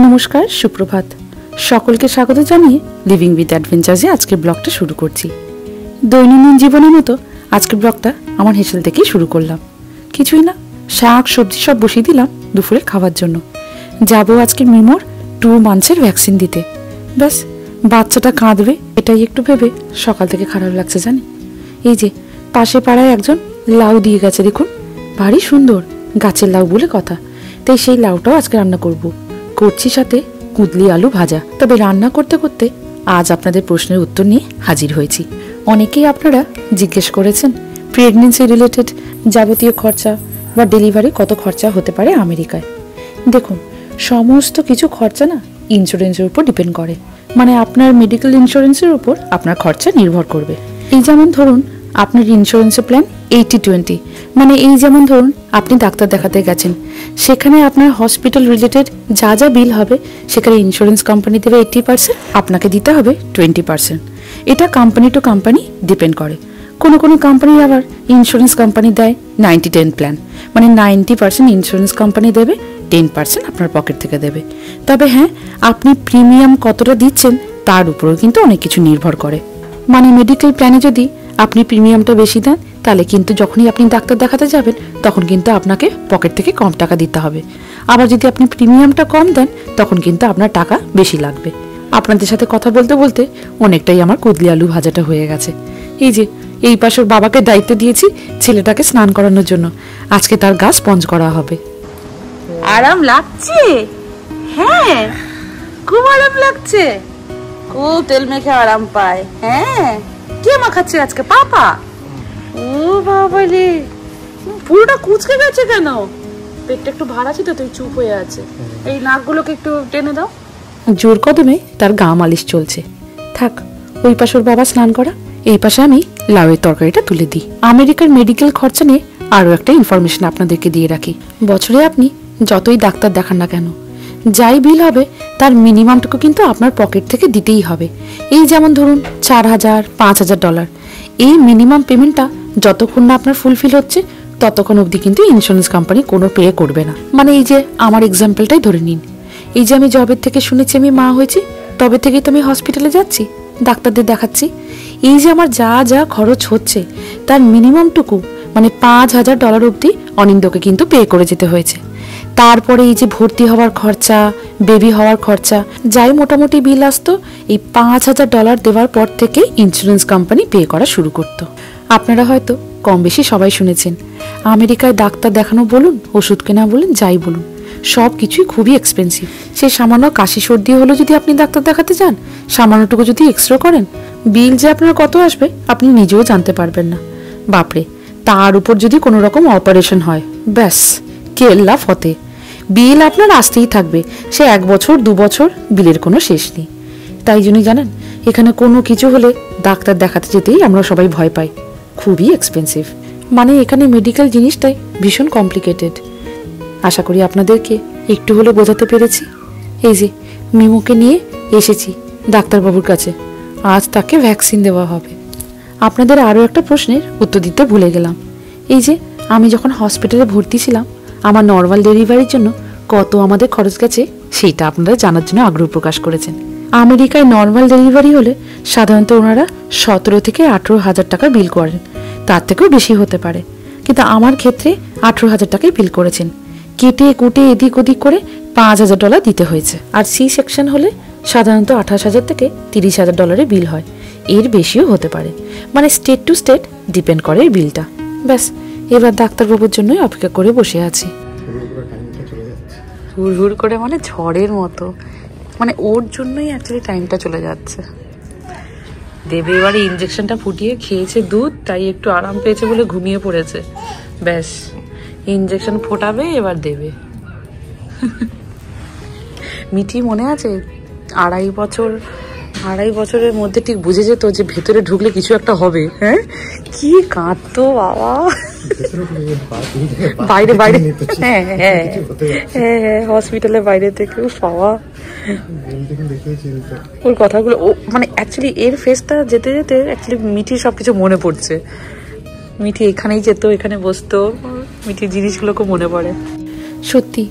নমস্কার, সুপ্রভাত। সকলকে স্বাগত জানিয়ে লিভিং উইথ অ্যাডভেঞ্চার্সে আজকের ব্লগটা শুরু করছি। দৈনন্দিন জীবনের মতো আজকের ব্লগটা আমার হেসেল থেকেই শুরু করলাম। কিছুই না, শাক সবজি সব বসিয়ে দিলাম দুপুরের খাওয়ার জন্য। যাবো আজকে মিমোর 2 মান্থসের ভ্যাকসিন দিতে। ব্যাস, বাচ্চাটা কাঁদবে এটাই একটু ভেবে সকাল থেকে খারাপ লাগছে জানি। এই যে পাশে পাড়ায় একজন লাউ দিয়ে গেছে, দেখুন ভারী সুন্দর, গাছের লাউ বলে কথা। তাই সেই লাউটাও আজকে রান্না করছি, সাথে কুঁদলি আলু ভাজা। তবে রান্না করতে করতে আজ আপনাদের প্রশ্নের উত্তর নিয়ে হাজির হয়েছি। অনেকেই আপনারা জিজ্ঞেস করেছেন প্রেগনেন্সি রিলেটেড যাবতীয় খরচা বা ডেলিভারি কত খরচা হতে পারে আমেরিকায়। দেখুন, সমস্ত কিছু খরচা না ইন্স্যুরেন্সের উপর ডিপেন্ড করে। মানে আপনার মেডিকেল ইন্স্যুরেন্সের উপর আপনার খরচা নির্ভর করবে। এই যেমন ধরুন আপনার ইন্স্যুরেন্সের প্ল্যান 80-20, মানে এই যেমন ধরুন আপনি ডাক্তার দেখাতে গেছেন, সেখানে আপনার হসপিটাল রিলেটেড যা যা বিল হবে সেখানে ইন্স্যুরেন্স কোম্পানি দেবে 80%, আপনাকে দিতে হবে 20%। এটা কোম্পানি টু কোম্পানি ডিপেন্ড করে। কোনো কোম্পানি আবার ইন্স্যুরেন্স কোম্পানি দেয় 90-10 প্ল্যান, মানে 90% ইন্স্যুরেন্স কোম্পানি দেবে, 10% আপনার পকেট থেকে দেবে। তবে হ্যাঁ, আপনি প্রিমিয়াম কতটা দিচ্ছেন তার উপরেও কিন্তু অনেক কিছু নির্ভর করে। মানে মেডিকেল প্ল্যানে যদি আপনি প্রিমিয়ামটা বেশি দেন তাহলে কিন্তু যখনই আপনি ডাক্তার দেখাতে যাবেন তখন কিন্তু আপনাকে পকেট থেকে কম টাকা দিতে হবে। আবার যদি আপনি প্রিমিয়ামটা কম দেন তখন কিন্তু আপনার টাকা বেশি লাগবে। আপনাদের সাথে কথা বলতে বলতে অনেকটাই আমার কুঁদলি আলু ভাজাটা হয়ে গেছে। এই যে এই পাশের বাবাকে দায়িত্ব দিয়েছি ছেলেটাকে স্নান করানোর জন্য। আজকে তার গা স্পঞ্জ করা হবে। আরাম লাগছে? হ্যাঁ, খুব আরাম লাগছে, খুব তেল মেখে আরাম পায়। হ্যাঁ, কে মাখাচ্ছে আজকে? পাপা? ও বাবা রে, পুরোটা কুচকে গেছে কেন? পেটটা একটু ভার আছে তো, তুই চুপ হয়ে আছে। এই নাকগুলোকে একটু টেনে দাও। জোর কদমে তার গা মালিশ চলছে। থাক, ওই পাশের বাবা স্নান করা, এই পাশে আমি লাউয়ের তরকারিটা তুলে দিই। আমেরিকার মেডিকেল খরচা নিয়ে আরও একটা ইনফরমেশন আপনাদেরকে দিয়ে রাখি। বছরে আপনি যতই ডাক্তার দেখান না কেন, যাই বিল হবে তার মিনিমামটুকু কিন্তু আপনার পকেট থেকে দিতেই হবে। এই যেমন ধরুন $4,000-5,000, এই মিনিমাম পেমেন্টটা যতক্ষণ না আপনার ফুলফিল হচ্ছে ততক্ষণ অবধি কিন্তু ইন্স্যুরেন্স কোম্পানি কোনো পে করবে না। মানে এই যে আমার এক্সাম্পলটাই ধরে নিন, এই যে আমি জবের থেকে শুনেছি আমি মা হয়েছি, তবে থেকেই তো আমি হসপিটালে যাচ্ছি, ডাক্তারদের দেখাচ্ছি। এই যে আমার যা যা খরচ হচ্ছে তার মিনিমামটুকু মানে $5,000 অবধি অনিন্দকে কিন্তু পে করে যেতে হয়েছে। তারপরে এই যে ভর্তি হওয়ার খরচা, বেবি হওয়ার খরচা, যাই মোটামুটি বিল আসতো, এই $5,000 দেওয়ার পর থেকে ইন্স্যুরেন্স কোম্পানি পে করা শুরু করতো। আপনারা হয়তো কম বেশি সবাই শুনেছেন আমেরিকায় ডাক্তার দেখানো বলুন, ওষুধ কেনা বলুন, যাই বলুন, সব কিছুই খুবই এক্সপেন্সিভ। সে সামান্য কাশি সর্দি হলো যদি আপনি ডাক্তার দেখাতে যান, সামান্যটুকু যদি এক্সরে করেন, বিল যে আপনার কত আসবে আপনি নিজেও জানতে পারবেন না। বাপরে, তার উপর যদি কোনো রকম অপারেশন হয়, ব্যাস কেল্লা ফতে, বিল আপনার আসতেই থাকবে। সে 1 বছর 2 বছর বিলের কোনো শেষ নেই। তাই জন্যই জানেন এখানে কোনো কিছু হলে ডাক্তার দেখাতে যেতেই আমরা সবাই ভয় পাই, খুবই এক্সপেন্সিভ। মানে এখানে মেডিকেল জিনিসটাই ভীষণ কমপ্লিকেটেড। আশা করি আপনাদেরকে একটু হলে বোঝাতে পেরেছি। এই যে মিমুকে নিয়ে এসেছি ডাক্তারবাবুর কাছে, আজ তাকে ভ্যাকসিন দেওয়া হবে। আপনাদের আরও একটা প্রশ্নের উত্তর দিতে ভুলে গেলাম। এই যে আমি যখন হসপিটালে ভর্তি ছিলাম আমার নর্মাল ডেলিভারির জন্য কত আমাদের খরচ গেছে সেইটা আপনারা জানার জন্য আগ্রহ প্রকাশ করেছেন। আমেরিকায় নর্মাল ডেলিভারি হলে সাধারণত ওনারা 17 থেকে 18,000 টাকা বিল করেন, তার থেকেও বেশি হতে পারে, কিন্তু আমার ক্ষেত্রে 18,000 টাকাই বিল করেছেন। কেটে কুটে এদিক ওদিক করে $5,000 দিতে হয়েছে। আর সি সেকশন হলে সাধারণত 28,000 থেকে $30,000 বিল হয়, এর বেশিও হতে পারে। মানে স্টেট টু স্টেট ডিপেন্ড করে এই বিলটা। ব্যাস, এবার ডাক্তারবাবুর জন্যই অপেক্ষা করে বসে আছি। হুড় করে মানে ঝড়ের মতো, মানে ওর জন্যই অ্যাকচুয়ালি টাইমটা চলে যাচ্ছে। দেবে এবারে ইঞ্জেকশনটা ফুটিয়ে খেয়েছে দুধ, তাই একটু আরাম পেয়েছে বলে ঘুমিয়ে পড়েছে। ব্যাস, ইঞ্জেকশন ফোটাবে এবার দেবে। মিঠি মনে আছে 2.5 বছরের মধ্যে ঠিক বুঝে যেত যে ভেতরে ঢুকলে কিছু একটা হবে। হ্যাঁ, কি কাঁদতো বাবা, বাইরে বাইরে, হ্যাঁ হ্যাঁ হ্যাঁ হসপিটালের বাইরে থেকে পাওয়া ওর কথাগুলো। ও মানে অ্যাকচুয়ালি এর ফেসটা যেতে যেতে অ্যাকচুয়ালি মিঠির সবকিছু মনে পড়ছে। মিঠি এখানেই যেত, এখানে বসতো, মিঠির জিনিসগুলো খুব মনে পড়ে। সত্যি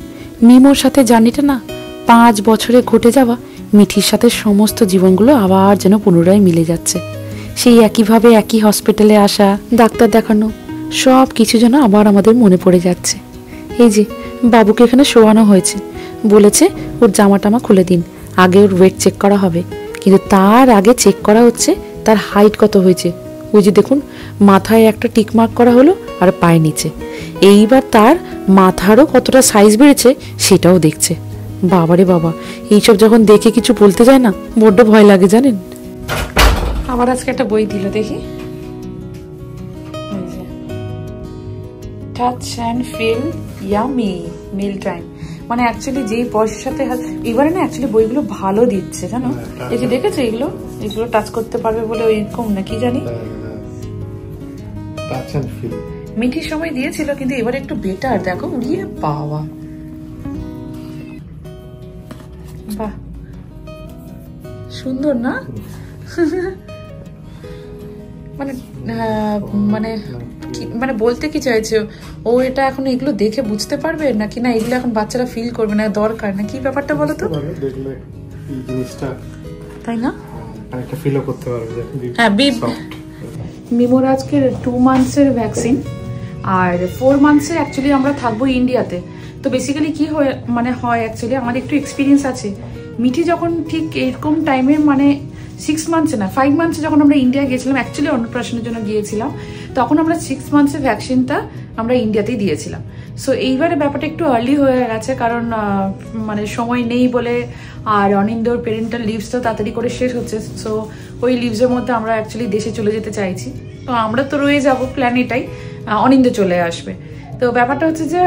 মিমোর সাথে জার্নিটা না 5 বছরে ঘটে যাওয়া মিঠির সাথে সমস্ত জীবনগুলো আবার যেন পুনরায় মিলে যাচ্ছে। সেই একইভাবে একই হসপিটালে আসা, ডাক্তার দেখানো, সব কিছু যেন আবার আমাদের মনে পড়ে যাচ্ছে। এই যে বাবুকে এখানে শোয়ানো হয়েছে, বলেছে ওর জামা টামা খুলে দিন, আগে ওর ওয়েট চেক করা হবে, কিন্তু তার আগে চেক করা হচ্ছে তার হাইট কত হয়েছে। ওই যে দেখুন মাথায় একটা টিক মার্ক করা হলো আর পায়ের নিচে, এইবার তার মাথারও কতটা সাইজ বেড়েছে সেটাও দেখছে। বাবারে বাবা, এইসব যখন দেখে কিছু বলতে যায় না, বড্ড ভয় লাগে জানেন। আবার আজকে একটা বই দিল, দেখি। Touch and feel yummy meal time, মানে অ্যাকচুয়ালি যেই বয়সের সাথে এবারে না অ্যাকচুয়ালি বইগুলো ভালো দিচ্ছে জানো। এই যে দেখেছো এগুলো টাচ করতে পারবে বলে ওইরকম না কি জানি। মিঠির সময় দিয়েছিল কিন্তু এবার একটু বেটার, দেখো উড়িয়ে পাওয়া। বাহ সুন্দর না? মানে মানে মানে বলতে কি চাইছো, ও এটা এখন এগুলো দেখে বুঝতে পারবে নাকি না এগুলো এখন বাচ্চারা ফিল করবে না, দরকার না কি ব্যাপারটা বলো তো? তাই না, একটা ফিলও করতে পারবে। হ্যাঁ, মিমোর আজকে 2 মান্থসের ভ্যাকসিন আর 4 মান্থসের অ্যাকচুয়ালি আমরা থাকবো ইন্ডিয়াতে। তো বেসিক্যালি কি হয় অ্যাকচুয়ালি আমার একটু এক্সপিরিয়েন্স আছে। মিঠি যখন ঠিক এরকম টাইমে মানে 6 মান্থসে না 5 মান্থসে যখন আমরা ইন্ডিয়া গিয়েছিলাম, অ্যাকচুয়ালি অন্নপ্রাশনের জন্য গিয়েছিলাম, তখন আমরা 6 মান্থসের ভ্যাকসিনটা আমরা ইন্ডিয়াতেই দিয়েছিলাম। সো এইবারে ব্যাপারটা একটু আর্লি হয়ে গেছে, কারণ মানে সময় নেই বলে, আর অনিন্দর পেরেন্টাল লিভস তো তাড়াতাড়ি করে শেষ হচ্ছে। সো ওই লিভসের মধ্যে আমরা অ্যাকচুয়ালি দেশে চলে যেতে চাইছি। তো আমরা তো রয়ে যাব, প্ল্যান এটাই, অনিন্দ চলে আসবে। তো ব্যাপারটা হচ্ছে যে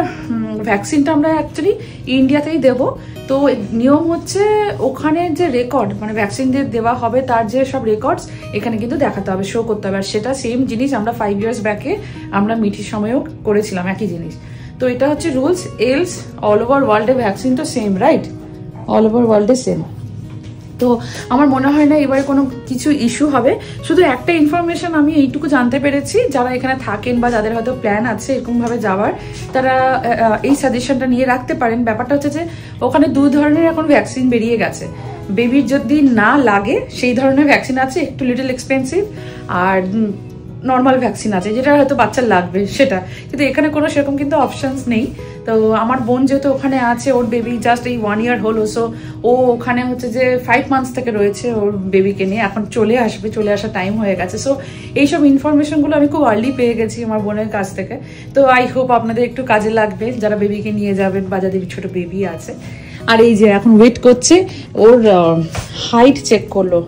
ভ্যাকসিনটা আমরা অ্যাকচুয়ালি ইন্ডিয়াতেই দেবো। তো নিয়ম হচ্ছে ওখানে যে রেকর্ড, মানে ভ্যাকসিন যে দেওয়া হবে তার যে সব রেকর্ডস এখানে কিন্তু দেখাতে হবে, শো করতে হবে। আর সেটা সেম জিনিস আমরা 5 ইয়ার্স ব্যাকে আমরা মিঠির সময়ও করেছিলাম, একই জিনিস। তো এটা হচ্ছে রুলস, এলস অল ওভার ওয়ার্ল্ডে ভ্যাকসিন তো সেম, রাইট? অল ওভার ওয়ার্ল্ডে সেম। তো আমার মনে হয় না এবারে কোনো কিছু ইস্যু হবে। শুধু একটা ইনফরমেশন আমি এইটুকু জানতে পেরেছি, যারা এখানে থাকেন বা যাদের হয়তো প্ল্যান আছে এরকমভাবে যাওয়ার, তারা এই সাজেশনটা নিয়ে রাখতে পারেন। ব্যাপারটা হচ্ছে যে ওখানে 2 ধরনের এখন ভ্যাকসিন বেরিয়ে গেছে। বেবির যদি না লাগে সেই ধরনের ভ্যাকসিন আছে, একটু লিটল এক্সপেন্সিভ, আর নর্মাল ভ্যাকসিন আছে যেটা হয়তো বাচ্চার লাগবে সেটা। কিন্তু এখানে কোনো সেরকম কিন্তু অপশনস নেই। তো আমার বোন যেহেতু ওখানে আছে, ওর বেবি জাস্ট এই 1 ইয়ার হলো, সো ও ওখানে হচ্ছে যে 5 মান্থস থেকে রয়েছে ওর বেবিকে নিয়ে, এখন চলে আসার টাইম হয়ে গেছে। সো এইসব ইনফরমেশনগুলো আমি খুব আর্লি পেয়ে গেছি আমার বোনের কাছ থেকে। তো আই হোপ আপনাদের একটু কাজে লাগবে যারা বেবিকে নিয়ে যাবেন বা যাদের ছোট বেবি আছে। আর এই যে এখন ওয়েট করছে, ওর হাইট চেক করলো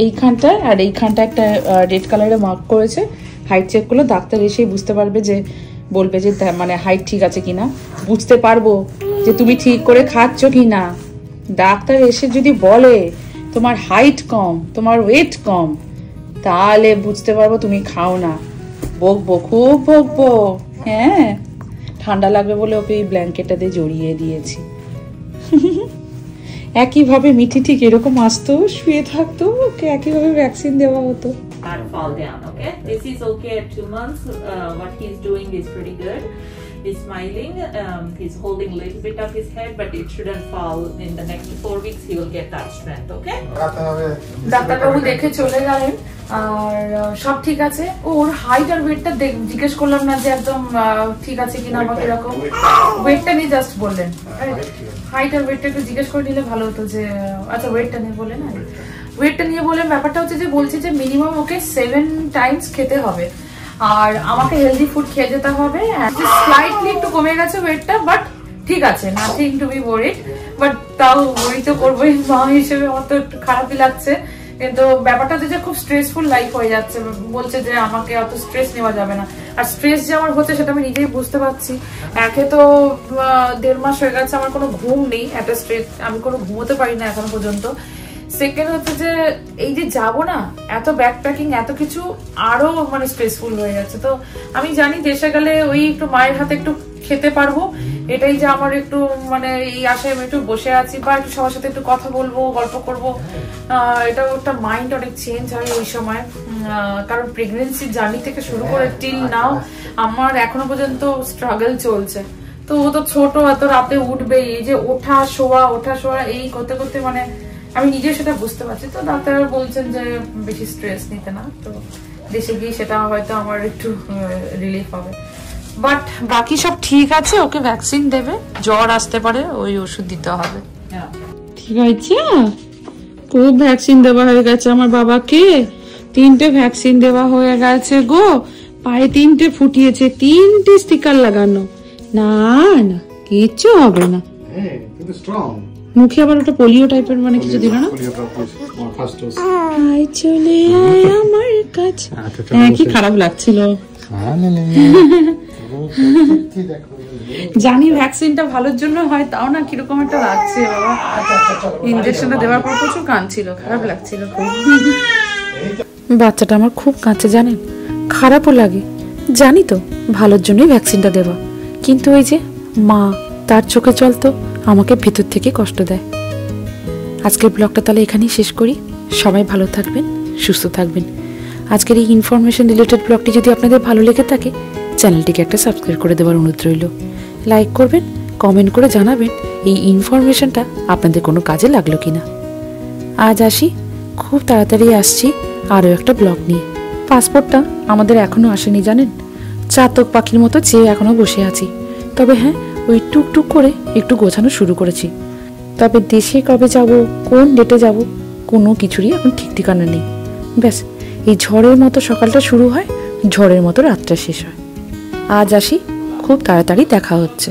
এইখানটা, আর এইখানটা একটা রেড কালারে মার্ক করেছে। হাইট চেক করলো, ডাক্তার এসেই বুঝতে পারবে যে বলবে যে মানে হাইট ঠিক আছে কিনা, বুঝতে পারবো যে তুমি ঠিক করে খাচ্ছ কিনা। ডাক্তার এসে যদি বলে তোমার হাইট কম, তোমার ওয়েট কম, তাহলে বুঝতে পারবো তুমি খাও না। বকবো, খুব বকবো। হ্যাঁ, ঠান্ডা লাগবে বলে ওকে এই ব্ল্যাঙ্কেটটা দিয়ে জড়িয়ে দিয়েছি। একইভাবে মিঠি ঠিক এরকম আসতো, শুয়ে থাকতো, ওকে একইভাবে ভ্যাকসিন দেওয়া হতো। Fall down, okay? This is okay at 2 months. What he's doing is pretty good. He's smiling. He's holding a little bit of his head, but it shouldn't fall. In the next 4 weeks, he will get that strength, okay? ডাক্তারবাবু দেখে চলে গেলেন আর সব ঠিক আছে। ওর height আর ওয়েটটা জিজ্ঞেস করলাম না যে একদম ঠিক আছে কিনা বা কিরকম, ওয়েটটা নিয়ে জাস্ট বললেন। হাইট আর ওয়েটটা একটু জিজ্ঞেস করে নিলে ভালো হতো যে আচ্ছা ওয়েটটা নিয়ে বলেন। ওয়েটটা নিয়ে বললেন, ব্যাপারটা হচ্ছে যে বলছে যে মিনিমাম ওকে 7 টাইমস খেতে হবে আর আমাকে হেলদি ফুড খেয়ে যেতে হবে। স্লাইটলি একটু কমে গেছে ওয়েটটা, বাট ঠিক আছে, nothing to B worried. But তাও ওয়ারি তো করবোই, মা হিসেবে আমার তো একটু খারাপই লাগছে। কিন্তু ব্যাপারটা হচ্ছে যে খুব স্ট্রেসফুল লাইফ হয়ে যাচ্ছে। বলছে যে আমাকে অত স্ট্রেস নেওয়া যাবে না, আর স্ট্রেস যে আমার হচ্ছে সেটা আমি নিজেই বুঝতে পারছি। একে তো 1.5 মাস হয়ে গেছে আমার কোনো ঘুম নেই, একটা স্ট্রেস, আমি কোনো ঘুমোতে পারি না এখনো পর্যন্ত। সেকেন্ড হচ্ছে যে এই যে যাবো না, এত ব্যাকপ্যাকিং এত কিছু, আরো মানে স্ট্রেসফুল হয়ে যাচ্ছে। তো আমি জানি দেশে গেলে ওই একটু মায়ের হাতে একটু খেতে পারবো, এটাই যে আমার একটু মানে এই আশায় আমি একটু বসে আছি, বা একটু সবার সাথে একটু কথা বলবো, গল্প করবো। এটা একটা মাইন্ড অনেক চেঞ্জ হয় এই সময়, কারণ প্রেগনেন্সি জার্নি থেকে শুরু করে টিল নাও আমার এখনো পর্যন্ত স্ট্রাগল চলছে। তো ও তো ছোট, এত রাতে উঠবে, এই যে ওঠা শোয়া এই করতে করতে মানে আমি নিজে সেটা বুঝতে পারছি। তো ডাক্তার বলছেন যে বেশি স্ট্রেস নিতে না, তো দেশে গিয়ে সেটা হয়তো আমার একটু রিলিফ হবে। বাট বাকি সব ঠিক আছে, ওকে ভ্যাকসিন দেবে, জ্বর আসতে পারে ওই ওষুধ দিতে হবে। ঠিক আছে, খুব ভ্যাকসিন দেওয়া হয়ে গেছে আমার বাবাকে, 3টে ভ্যাকসিন দেওয়া হয়ে গেছে গো, পায়ে 3টে ফুটিয়েছে, 3টে স্টিকার লাগানো। না না কিচ্ছু হবে না, মুখে আবার ওটা পোলিও টাইপের মানে কিছু দিল না। আয় চলে আয় আমার কাছে। হ্যাঁ কি খারাপ লাগছিল, জানি ভ্যাকসিনটা ভালোর জন্য হয়, তাও না কিরকম একটা লাগছে বাবা। ইনজেকশনটা দেওয়ার পর প্রচুর কাঁদছিল, খারাপ লাগছিল খুব। বাচ্চাটা আমার খুব কাঁদছে জানেন, খারাপও লাগে, জানি তো ভালোর জন্যই ভ্যাকসিনটা দেওয়া, কিন্তু ওই যে মা, তার চোখে জল তো আমাকে ভেতর থেকে কষ্ট দেয়। আজকের ব্লগটা তাহলে এখানেই শেষ করি। সবাই ভালো থাকবেন, সুস্থ থাকবেন। আজকের এই ইনফরমেশন রিলেটেড ব্লগটি যদি আপনাদের ভালো লেগে থাকে, চ্যানেলটিকে একটা সাবস্ক্রাইব করে দেওয়ার অনুরোধ রইল। লাইক করবেন, কমেন্ট করে জানাবেন এই ইনফরমেশনটা আপনাদের কোনো কাজে লাগলো কিনা। আজ আসি, খুব তাড়াতাড়ি আসছি আরও একটা ব্লগ নিয়ে। পাসপোর্টটা আমাদের এখনো আসেনি জানেন, চাতক পাখির মতো চেয়ে এখনো বসে আছি। তবে হ্যাঁ, ওই টুকটুক করে একটু গোছানো শুরু করেছি। তবে দেশে কবে যাব, কোন ডেটে যাব, কোনো কিছুরই এখন ঠিক ঠিকানা নেই। ব্যাস, এই ঝড়ের মতো সকালটা শুরু হয়, ঝড়ের মতো রাতটা শেষ হয়। আজ আসি, খুব তাড়াতাড়ি দেখা হচ্ছে।